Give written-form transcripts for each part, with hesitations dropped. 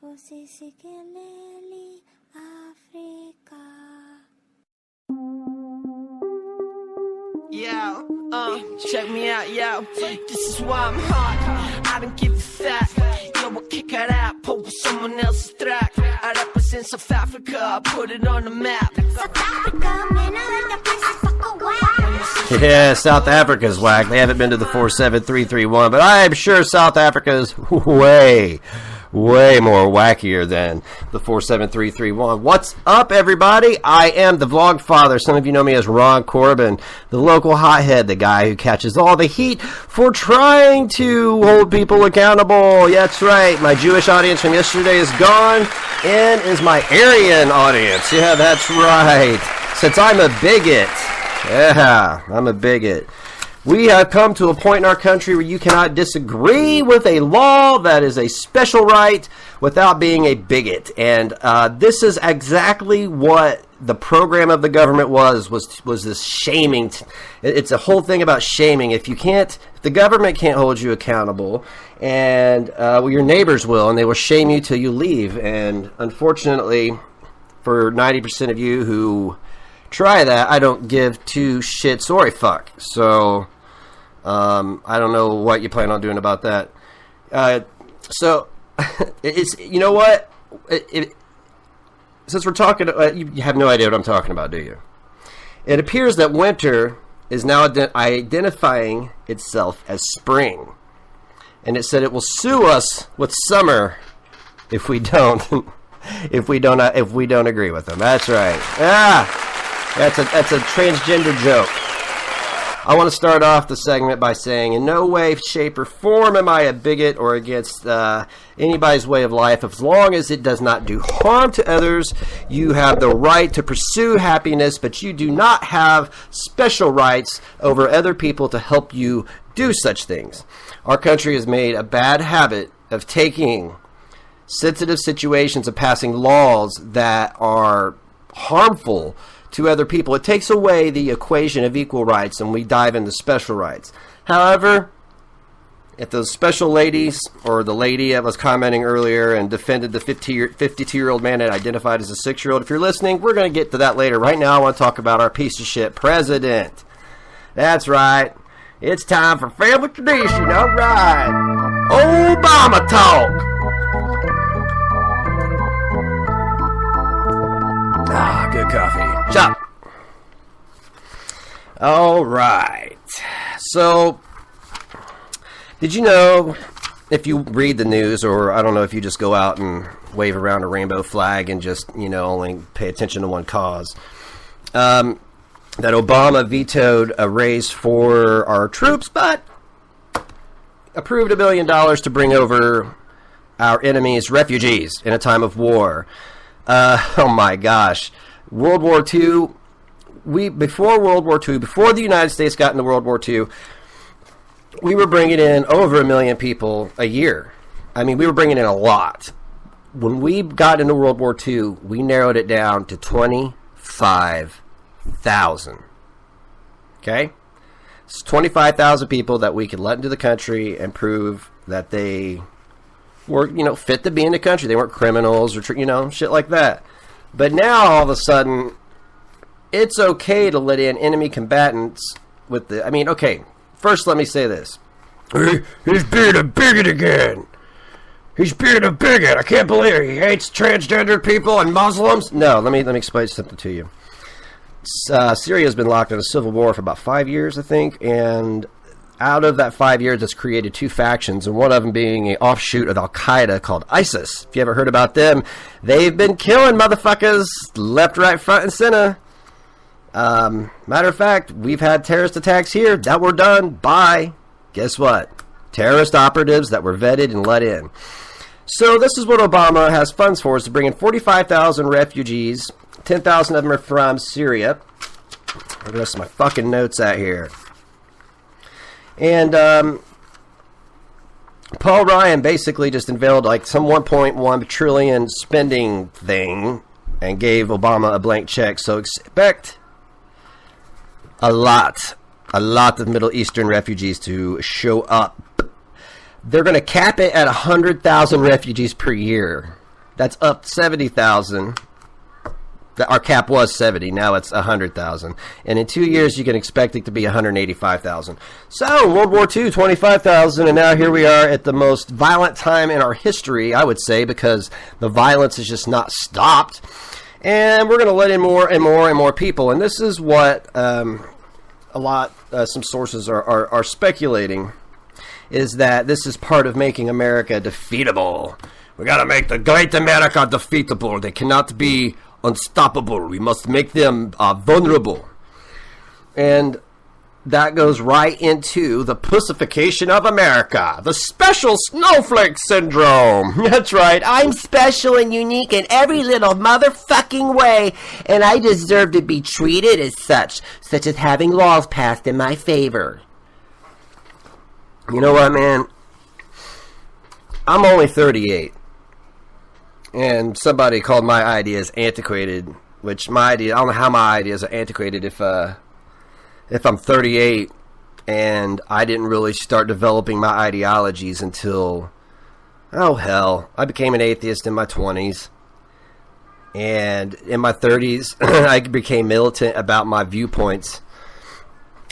Ako sisikileli Africa. Yo, check me out, yo. This is why I'm hot. I don't give a fuck. Yo, I'll kick it out, put with someone else's track. I represent South Africa, I put it on the map. South Africa, man, I like the places fucking whack. Yeah, South Africa's whack. They haven't been to the 47331, but I'm sure South Africa's way more wackier than the 47331. What's up, everybody? I am the Vlog Father. Some of you know me as Ron Corbin, the local hothead, the guy who catches all the heat for trying to hold people accountable. Yeah, that's right. My Jewish audience from yesterday is gone, and is my Aryan audience. Yeah, that's right. Since I'm a bigot. Yeah, I'm a bigot. We have come to a point in our country where you cannot disagree with a law that is a special right without being a bigot. And this is exactly what the program of the government was this shaming. It's a whole thing about shaming. If the government can't hold you accountable, and your neighbors will, and they will shame you till you leave. And unfortunately, for 90% of you who try that, I don't give two shits or a fuck. So I don't know what you plan on doing about that. So it's, you know what? Since we're talking, you have no idea what I'm talking about, do you? It appears that winter is now identifying itself as spring, and it said it will sue us with summer if we don't if we don't agree with them. That's right. That's a transgender joke. I want to start off the segment by saying, in no way, shape, or form am I a bigot or against anybody's way of life. As long as it does not do harm to others, you have the right to pursue happiness, but you do not have special rights over other people to help you do such things. Our country has made a bad habit of taking sensitive situations and passing laws that are harmful to other people. It takes away the equation of equal rights, and we dive into special rights. However, if those special ladies, or the lady that was commenting earlier and defended the 52-year-old man that identified as a 6-year-old, if you're listening, we're going to get to that later. Right now, I want to talk about our piece of shit president. That's right. It's time for family tradition. All right. Obama talk. Ah, good coffee. Chop. All right. So, did you know, if you read the news, or I don't know if you just go out and wave around a rainbow flag and just, only pay attention to one cause, that Obama vetoed a raise for our troops, but approved $1 billion to bring over our enemies' refugees in a time of war. Oh my gosh. World War II, before the United States got into World War II, we were bringing in over 1 million people a year. I mean, we were bringing in a lot. When we got into World War II, we narrowed it down to 25,000. Okay? It's 25,000 people that we could let into the country and prove that they were, fit to be in the country. They weren't criminals or, shit like that. But now, all of a sudden, it's okay to let in enemy combatants with the... okay, first let me say this. He's being a bigot again. He's being a bigot. I can't believe it. He hates transgender people and Muslims. No, let me explain something to you. Syria's been locked in a civil war for about 5 years, I think, and out of that 5 years, it's created two factions, and one of them being an offshoot of Al-Qaeda called ISIS. If you ever heard about them, they've been killing motherfuckers left, right, front, and center. Matter of fact, we've had terrorist attacks here that were done by, guess what? Terrorist operatives that were vetted and let in. So this is what Obama has funds for, is to bring in 45,000 refugees. 10,000 of them are from Syria. Where the rest of my fucking notes at here? And Paul Ryan basically just unveiled like some 1.1 trillion spending thing and gave Obama a blank check. So expect a lot of Middle Eastern refugees to show up. They're going to cap it at 100,000 refugees per year. That's up 70,000. Our cap was 70. Now it's 100,000. And in 2 years, you can expect it to be 185,000. So, World War II, 25,000. And now here we are at the most violent time in our history, I would say, because the violence has just not stopped. And we're going to let in more and more and more people. And this is what some sources are speculating, is that this is part of making America defeatable. We got to make the great America defeatable. They cannot be unstoppable. We must make them vulnerable. And that goes right into the pussification of America, the special snowflake syndrome. That's right. I'm special and unique in every little motherfucking way, and I deserve to be treated as such as having laws passed in my favor. You know what, man? I'm only 38. And somebody called my ideas antiquated, which I don't know how my ideas are antiquated if I'm 38 and I didn't really start developing my ideologies until, oh hell, I became an atheist in my 20s. And in my 30s, I became militant about my viewpoints.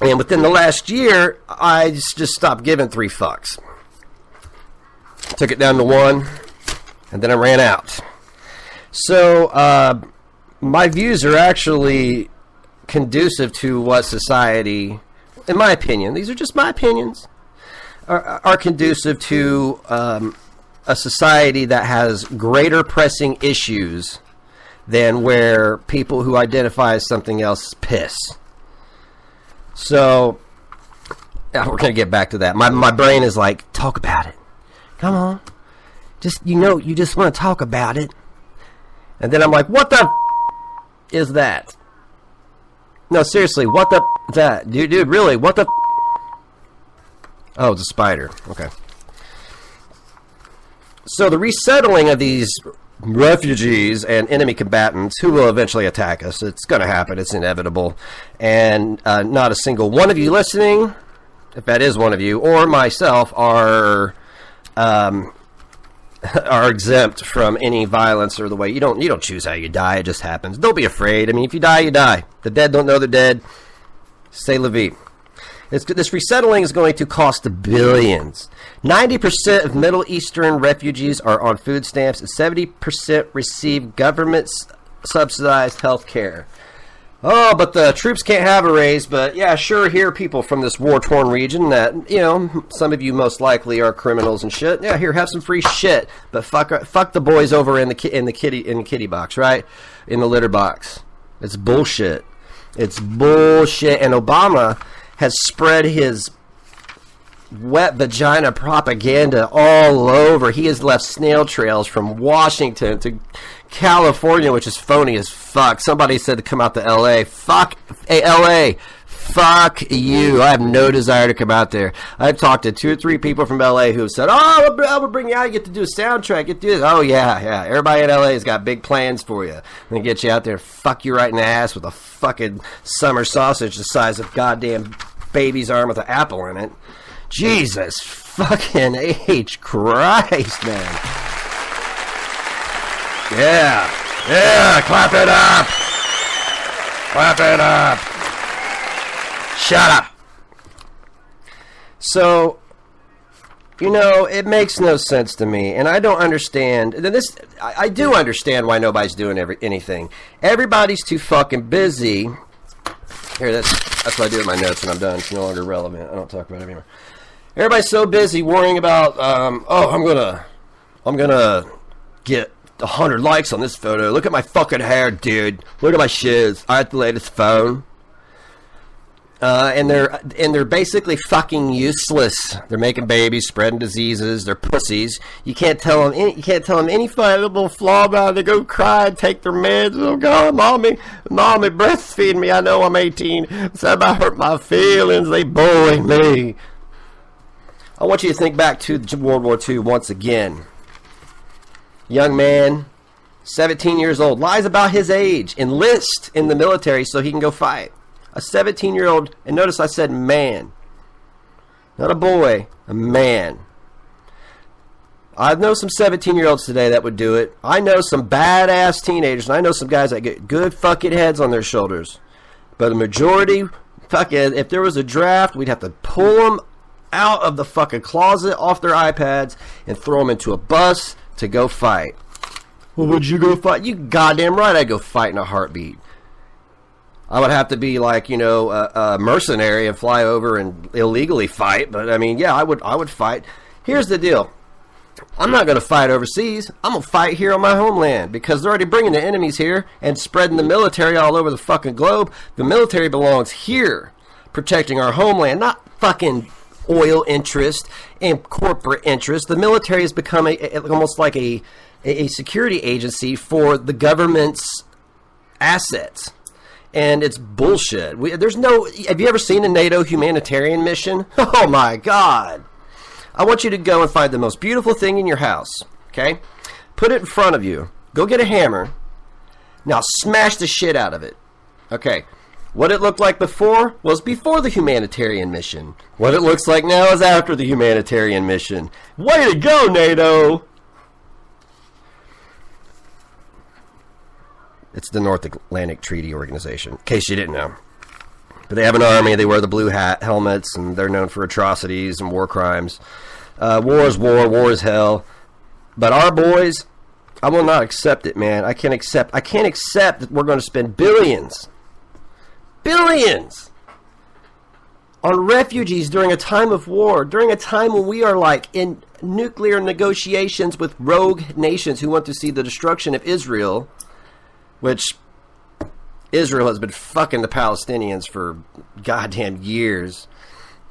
And within the last year, I just stopped giving 3 fucks. Took it down to 1. And then I ran out. So, my views are actually conducive to what society, in my opinion, these are just my opinions, are conducive to a society that has greater pressing issues than where people who identify as something else piss. So, we're going to get back to that. My brain is like, talk about it. Come on. You just want to talk about it. And then I'm like, what the is that? No, seriously, what the is that? Dude, really, what the Oh, it's a spider. Okay. So the resettling of these refugees and enemy combatants who will eventually attack us, it's going to happen. It's inevitable. And not a single one of you listening, if that is one of you, or myself, are exempt from any violence or the way you don't choose how you die. It just happens. Don't be afraid. I mean, if you die, you die. The dead don't know they're dead. C'est la vie. This resettling is going to cost billions. 90% of Middle Eastern refugees are on food stamps, and 70% receive government-subsidized health care. Oh, but the troops can't have a raise. But yeah, sure, here are people from this war-torn region that, some of you most likely are criminals and shit. Yeah, here, have some free shit. But fuck the boys over in the kitty box, right? In the litter box. It's bullshit. It's bullshit. And Obama has spread his wet vagina propaganda all over. He has left snail trails from Washington to California, which is phony as fuck. Somebody said to come out to LA. Fuck LA. Fuck you. I have no desire to come out there. I've talked to 2 or 3 people from LA who have said, I will bring you out. You get to do a soundtrack. Get to do this. Oh, yeah. Everybody in LA has got big plans for you. And get you out there, fuck you right in the ass with a fucking summer sausage the size of goddamn baby's arm with an apple in it. Jesus fucking H. Christ, man. Yeah, clap it up. Clap it up. Shut up. So, it makes no sense to me, and I don't understand. I do understand why nobody's doing anything. Everybody's too fucking busy. Here, that's what I do with my notes when I'm done. It's no longer relevant. I don't talk about it anymore. Everybody's so busy worrying about, I'm gonna get 100 likes on this photo. Look at my fucking hair, dude. Look at my shoes. I have the latest phone. And they're basically fucking useless. They're making babies, spreading diseases. They're pussies. You can't tell them any little flaw about it. They go cry and take their meds. Oh God, mommy, breastfeed me. I know I'm 18. Somebody hurt my feelings. They bully me. I want you to think back to World War II once again. Young man, 17 years old, lies about his age, enlists in the military so he can go fight. A 17-year-old, and notice I said man, not a boy, a man. I know some 17-year-olds today that would do it. I know some badass teenagers, and I know some guys that get good fucking heads on their shoulders. But the majority, fuck it, if there was a draft, we'd have to pull them out of the fucking closet, off their iPads, and throw them into a bus to go fight. Well, would you go fight? You goddamn right I'd go fight in a heartbeat. I would have to be like, you know, a mercenary and fly over and illegally fight. But, I mean, yeah, I would fight. Here's the deal. I'm not going to fight overseas. I'm going to fight here on my homeland because they're already bringing the enemies here and spreading the military all over the fucking globe. The military belongs here, protecting our homeland, not fucking oil interest and corporate interest. The military has become almost like a security agency for the government's assets. And it's bullshit. Have you ever seen a NATO humanitarian mission? Oh my God. I want you to go and find the most beautiful thing in your house, okay? Put it in front of you. Go get a hammer. Now smash the shit out of it. Okay. What it looked like before was before the humanitarian mission. What it looks like now is after the humanitarian mission. Way to go, NATO! It's the North Atlantic Treaty Organization, in case you didn't know. But they have an army, they wear the blue helmets, and they're known for atrocities and war crimes. War is war is hell. But our boys, I will not accept it, man. I can't accept that we're going to spend billions on refugees during a time of war, during a time when we are like in nuclear negotiations with rogue nations who want to see the destruction of Israel, which Israel has been fucking the Palestinians for goddamn years.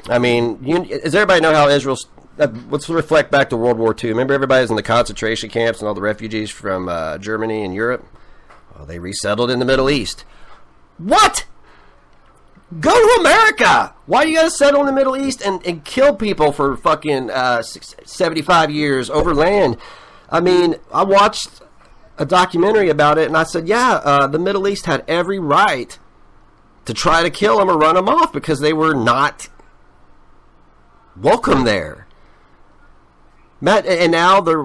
I mean, does everybody know how Israel's... let's reflect back to World War II. Remember everybody was in the concentration camps and all the refugees from Germany and Europe? Well, they resettled in the Middle East. What? Go to America! Why do you gotta settle in the Middle East and kill people for fucking 75 years over land? I mean, I watched a documentary about it, and I said, yeah, the Middle East had every right to try to kill them or run them off because they were not welcome there. And now they're,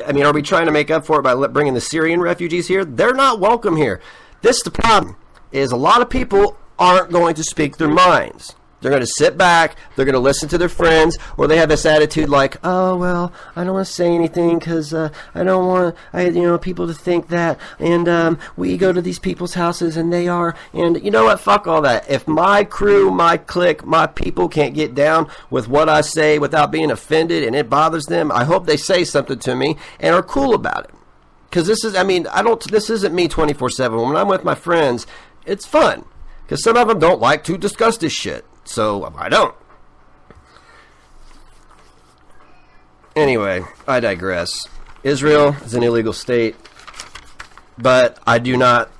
I mean, are we trying to make up for it by bringing the Syrian refugees here? They're not welcome here. This is the problem, is a lot of people aren't going to speak their minds. They're going to sit back, they're going to listen to their friends, or they have this attitude like, oh, well, I don't want to say anything because I don't want people to think that, and we go to these people's houses and they are, and you know what, fuck all that. If my crew, my clique, my people can't get down with what I say without being offended and it bothers them, I hope they say something to me and are cool about it. Because this isn't me 24/7. When I'm with my friends, it's fun. Because some of them don't like to discuss this shit. So, I don't. Anyway, I digress. Israel is an illegal state, but I do not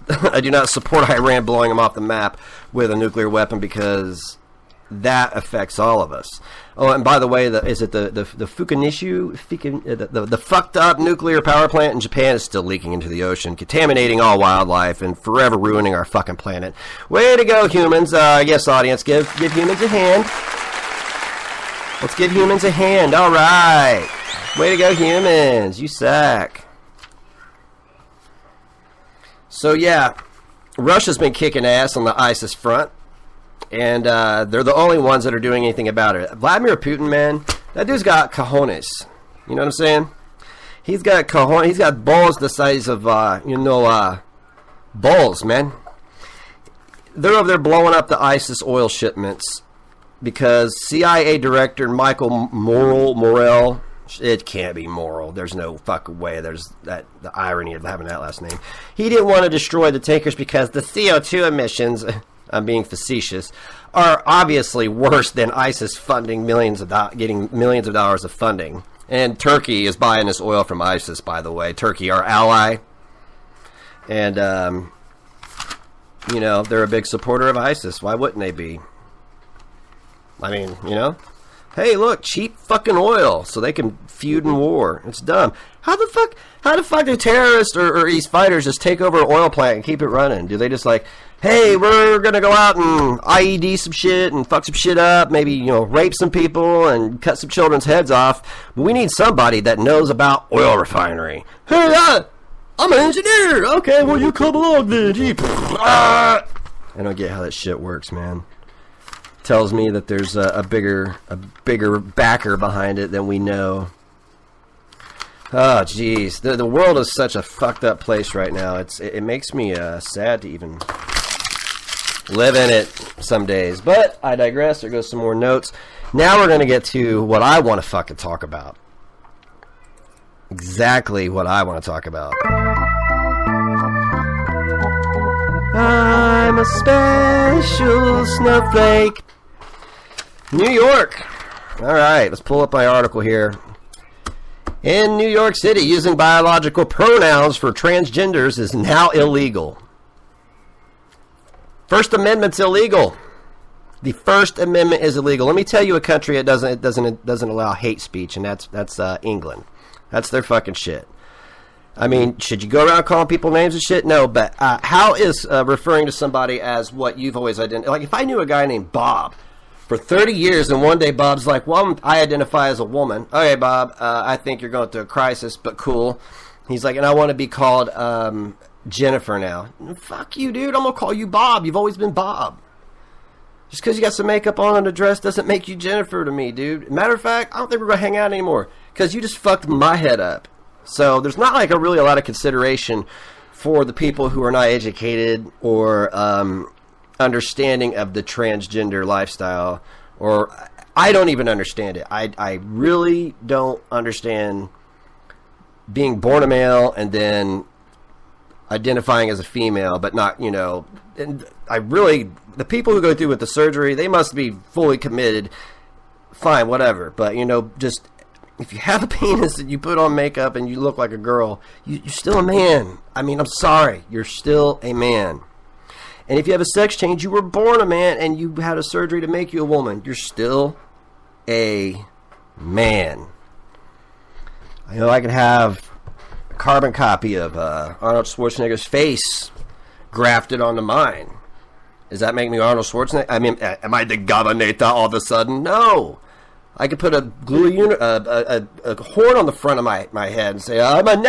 support Iran blowing them off the map with a nuclear weapon because that affects all of us. Oh, and by the way, the fucked up nuclear power plant in Japan is still leaking into the ocean, contaminating all wildlife and forever ruining our fucking planet. Way to go, humans. Yes, audience, give humans a hand. Let's give humans a hand. All right. Way to go, humans. You suck. So, yeah, Russia's been kicking ass on the ISIS front. And they're the only ones that are doing anything about it. Vladimir Putin, man, that dude's got cojones. You know what I'm saying? He's got cojones. He's got balls the size of, balls, man. They're over there blowing up the ISIS oil shipments because CIA Director Michael Morell, it can't be Morell. There's no fucking way. There's the irony of having that last name. He didn't want to destroy the tankers because the CO2 emissions... I'm being facetious, are obviously worse than ISIS funding getting millions of dollars of funding. And Turkey is buying this oil from ISIS, by the way. Turkey, our ally. And, they're a big supporter of ISIS. Why wouldn't they be? I mean, Hey, look, cheap fucking oil, so they can feud in war. It's dumb. How the fuck do terrorists or these fighters just take over an oil plant and keep it running? Do they just like, hey, we're gonna go out and IED some shit and fuck some shit up, maybe, you know, rape some people and cut some children's heads off? But we need somebody that knows about oil refinery. Hey, I'm an engineer. Okay, well, you come along then. I don't get how that shit works, man. Tells me that there's a bigger backer behind it than we know. Oh, jeez. The world is such a fucked up place right now. It makes me sad to even live in it some days. But I digress. There goes some more notes. Now we're going to get to what I want to fucking talk about. Exactly what I want to talk about. I'm a special snowflake. New York. All right, let's pull up my article here. In New York City, using biological pronouns for transgenders is now illegal. First Amendment's illegal. The First Amendment is illegal. Let me tell you a country it doesn't allow hate speech, and that's England. That's their fucking shit. I mean, should you go around calling people names and shit? No, but how is referring to somebody as what you've always identified? Like, if I knew a guy named Bob for 30 years, and one day Bob's like, well, I identify as a woman. Okay, Bob, I think you're going through a crisis, but cool. He's like, and I want to be called Jennifer now. Fuck you, dude. I'm going to call you Bob. You've always been Bob. Just because you got some makeup on and a dress doesn't make you Jennifer to me, dude. Matter of fact, I don't think we're going to hang out anymore because you just fucked my head up. So there's not like really a lot of consideration for the people who are not educated or understanding of the transgender lifestyle, or I don't even understand it. I really don't understand being born a male and then identifying as a female, but not, you know, and the people who go through with the surgery, they must be fully committed. Fine, whatever. But, you know, just if you have a penis and you put on makeup and you look like a girl, you're still a man. I mean, I'm sorry. You're still a man. And if you have a sex change, you were born a man and you had a surgery to make you a woman, you're still a man. I know I could have a carbon copy of Arnold Schwarzenegger's face grafted onto mine. Does that make me Arnold Schwarzenegger? I mean, am I the governor all of a sudden? No. I could put a horn on the front of my head and say, I am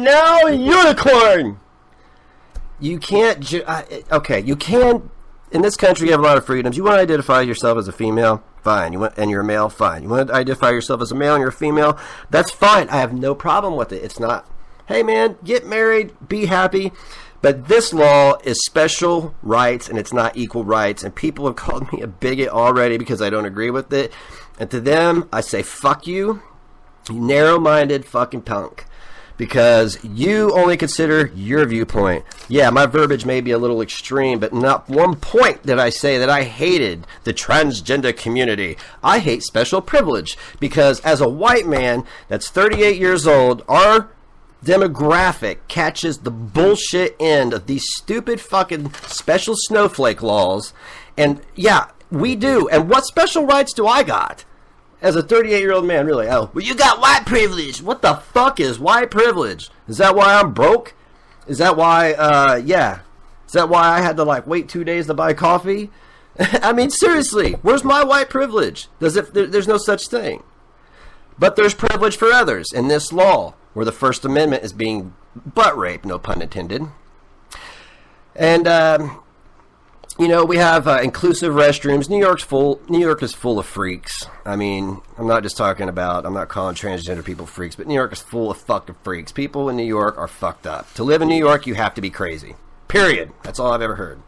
now a unicorn. You can't, okay, you can, in this country you have a lot of freedoms. You want to identify yourself as a female? Fine. And you're a male? Fine. You want to identify yourself as a male and you're a female? That's fine. I have no problem with it. It's not, hey man, get married, be happy. But this law is special rights and it's not equal rights. And people have called me a bigot already because I don't agree with it. And to them, I say, fuck you, you narrow-minded fucking punk. Because you only consider your viewpoint. Yeah, my verbiage may be a little extreme, but not one point did I say that I hated the transgender community. I hate special privilege. Because as a white man that's 38 years old, our demographic catches the bullshit end of these stupid fucking special snowflake laws. And yeah, we do. And what special rights do I got? As a 38-year-old man, really? Oh, well, you got white privilege. What the fuck is white privilege? Is that why I'm broke? Is that why, yeah. Is that why I had to, like, wait 2 days to buy coffee? I mean, seriously, where's my white privilege? There's no such thing. But there's privilege for others in this law, where the First Amendment is being butt raped, no pun intended. And, you know, we have inclusive restrooms. New York is full of freaks. I mean, I'm not calling transgender people freaks, but New York is full of fucking freaks. People in New York are fucked up. To live in New York, you have to be crazy. Period. That's all I've ever heard.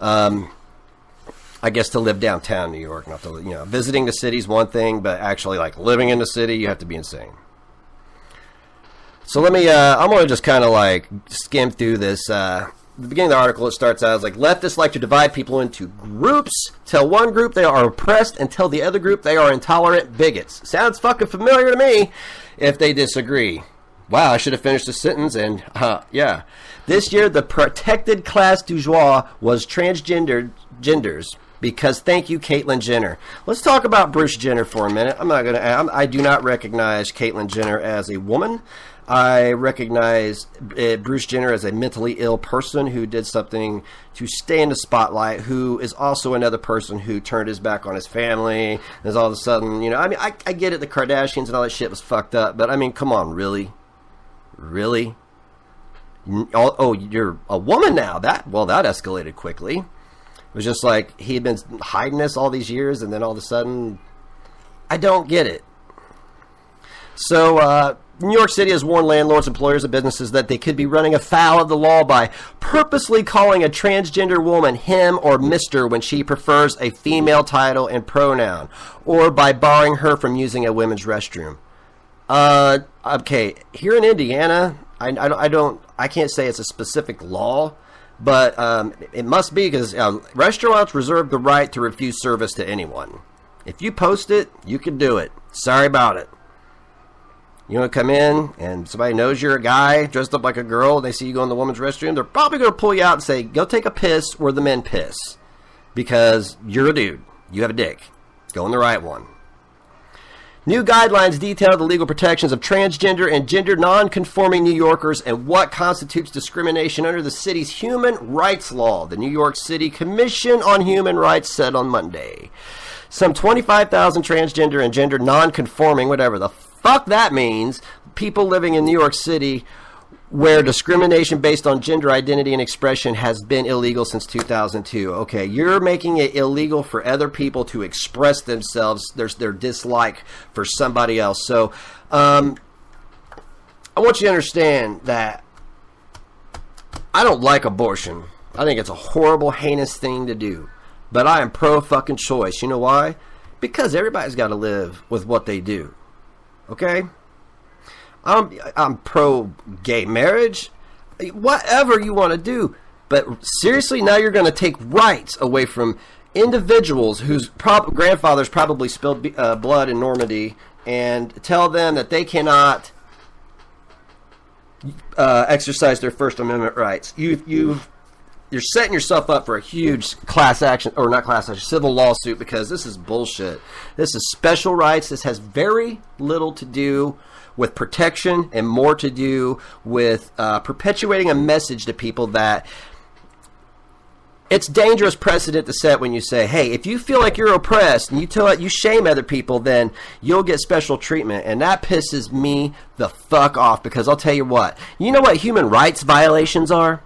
I guess to live downtown New York, not to, you know, visiting the city's one thing, but actually, like, living in the city, you have to be insane. So let me, I'm going to just kind of, like, skim through this, the beginning of the article, it starts out as like, leftists like to divide people into groups, tell one group they are oppressed, and tell the other group they are intolerant bigots. Sounds fucking familiar to me if they disagree. Wow, I should have finished the sentence, and, yeah. This year, the protected class du jour was transgenders. Because thank you, Caitlyn Jenner. Let's talk about Bruce Jenner for a minute. I do not recognize Caitlyn Jenner as a woman. I recognize Bruce Jenner as a mentally ill person who did something to stay in the spotlight, who is also another person who turned his back on his family. And is all of a sudden, I get it, the Kardashians and all that shit was fucked up, but I mean, come on, really? Really? Oh, you're a woman now. That escalated quickly. It was just like he had been hiding this all these years, and then all of a sudden, I don't get it. So, New York City has warned landlords, employers, and businesses that they could be running afoul of the law by purposely calling a transgender woman him or Mr. when she prefers a female title and pronoun, or by barring her from using a women's restroom. Okay, here in Indiana, I can't say it's a specific law, but it must be, because restaurants reserve the right to refuse service to anyone. If you post it, you can do it. Sorry about it. You want to come in and somebody knows you're a guy dressed up like a girl and they see you go in the woman's restroom, they're probably going to pull you out and say, go take a piss where the men piss. Because you're a dude. You have a dick. Go in the right one. New guidelines detail the legal protections of transgender and gender non-conforming New Yorkers and what constitutes discrimination under the city's human rights law, the New York City Commission on Human Rights said on Monday. Some 25,000 transgender and gender non-conforming, whatever the fuck that means, people living in New York City where discrimination based on gender identity and expression has been illegal since 2002. Okay, you're making it illegal for other people to express themselves, their dislike for somebody else. So, I want you to understand that I don't like abortion. I think it's a horrible, heinous thing to do. But I am pro-fucking choice. You know why? Because everybody's got to live with what they do. Okay? I'm pro-gay marriage. Whatever you want to do. But seriously, now you're going to take rights away from individuals whose grandfathers probably spilled blood in Normandy and tell them that they cannot exercise their First Amendment rights. You're setting yourself up for a huge civil lawsuit, because this is bullshit. This is special rights. This has very little to do with protection and more to do with perpetuating a message to people that it's dangerous precedent to set when you say, hey, if you feel like you're oppressed and you shame other people, then you'll get special treatment. And that pisses me the fuck off, because I'll tell you what human rights violations are?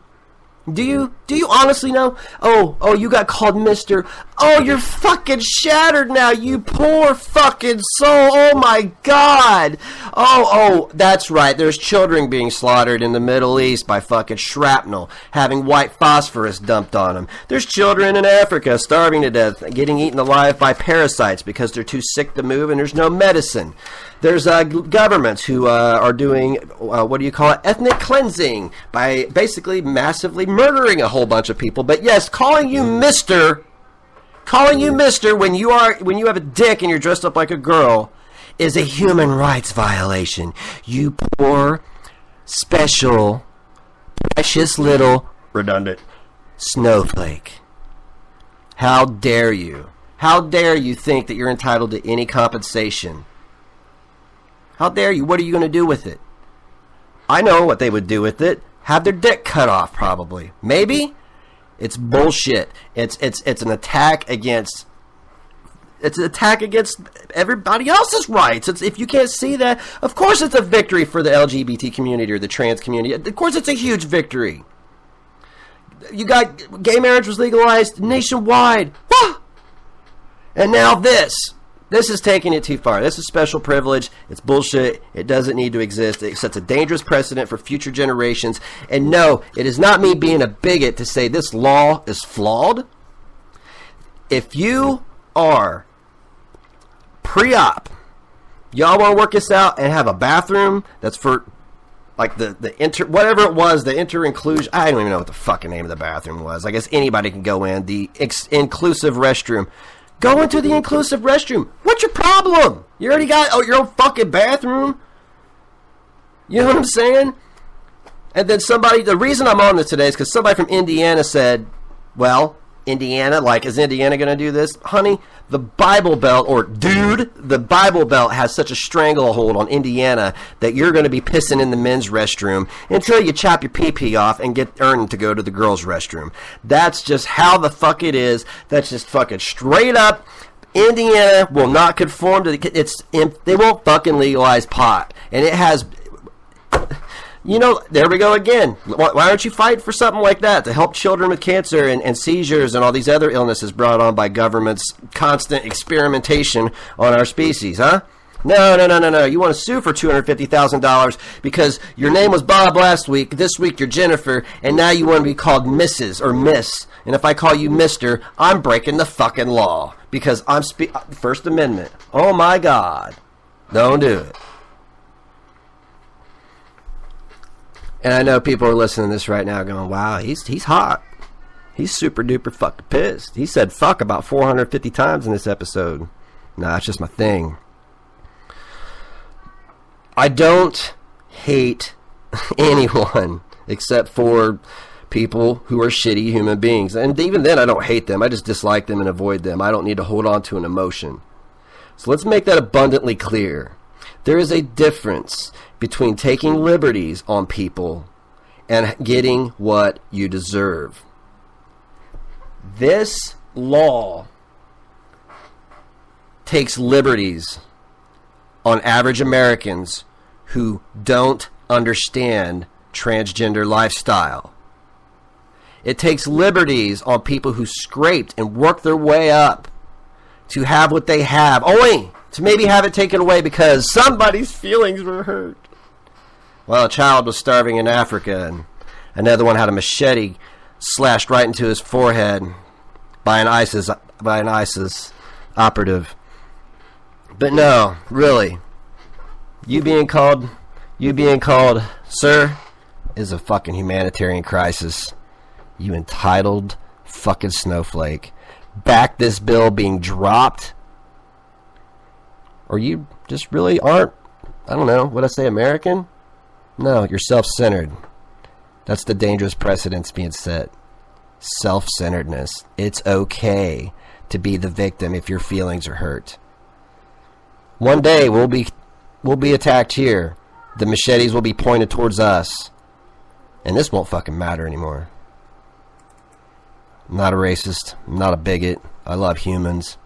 Do you honestly know? Oh, you got called Mr. Oh, you're fucking shattered now, you poor fucking soul. Oh my God. Oh, that's right. There's children being slaughtered in the Middle East by fucking shrapnel, having white phosphorus dumped on them. There's children in Africa starving to death, getting eaten alive by parasites because they're too sick to move and there's no medicine. There's governments who are doing, ethnic cleansing by basically massively murdering a whole bunch of people. But yes, calling you Mr. when you have a dick and you're dressed up like a girl is a human rights violation. You poor, special, precious little, redundant, snowflake. How dare you? How dare you think that you're entitled to any compensation? How dare you? What are you going to do with it? I know what they would do with it. Have their dick cut off, probably. Maybe. It's bullshit. It's an attack against. It's an attack against everybody else's rights. If you can't see that, of course it's a victory for the LGBT community or the trans community. Of course it's a huge victory. You got gay marriage was legalized nationwide. Wah! And now this. This is taking it too far. This is special privilege. It's bullshit. It doesn't need to exist. It sets a dangerous precedent for future generations. And no, it is not me being a bigot to say this law is flawed. If you are pre-op, y'all want to work this out and have a bathroom that's for like the inter-inclusion. I don't even know what the fucking name of the bathroom was. I guess anybody can go in. The inclusive restroom. Go into the inclusive restroom. What's your problem? You already got your own fucking bathroom. You know what I'm saying? And then the reason I'm on this today is because somebody from Indiana said, well, Indiana. Like, is Indiana going to do this? Honey, the Bible Belt, or dude, the Bible Belt has such a stranglehold on Indiana that you're going to be pissing in the men's restroom until you chop your pee-pee off and get earned to go to the girls' restroom. That's just how the fuck it is. That's just fucking straight up. Indiana will not conform to they won't fucking legalize pot. And it has, you know, there we go again. Why don't you fight for something like that to help children with cancer and seizures and all these other illnesses brought on by government's constant experimentation on our species, huh? No. You want to sue for $250,000 because your name was Bob last week. This week you're Jennifer, and now you want to be called Mrs. or Miss. And if I call you Mr., I'm breaking the fucking law because I'm First Amendment. Oh my God. Don't do it. And I know people are listening to this right now going, wow, he's hot. He's super duper fucking pissed. He said fuck about 450 times in this episode. Nah, it's just my thing. I don't hate anyone except for people who are shitty human beings. And even then, I don't hate them. I just dislike them and avoid them. I don't need to hold on to an emotion. So let's make that abundantly clear. There is a difference between taking liberties on people and getting what you deserve. This law takes liberties on average Americans who don't understand transgender lifestyle. It takes liberties on people who scraped and worked their way up to have what they have, only to maybe have it taken away because somebody's feelings were hurt. Well, a child was starving in Africa, and another one had a machete slashed right into his forehead by an ISIS operative. But no, really, you being called sir is a fucking humanitarian crisis. You entitled fucking snowflake. Back this bill being dropped? Or you just really aren't, I don't know, would I say American? No, you're self-centered. That's the dangerous precedence being set. Self-centeredness. It's okay to be the victim if your feelings are hurt. One day we'll be attacked here. The machetes will be pointed towards us. And this won't fucking matter anymore. I'm not a racist. I'm not a bigot. I love humans.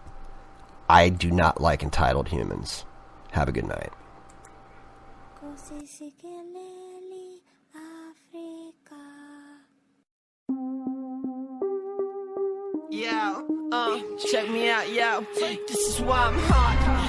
I do not like entitled humans. Have a good night. Yo, check me out, yo. This is why I'm hot.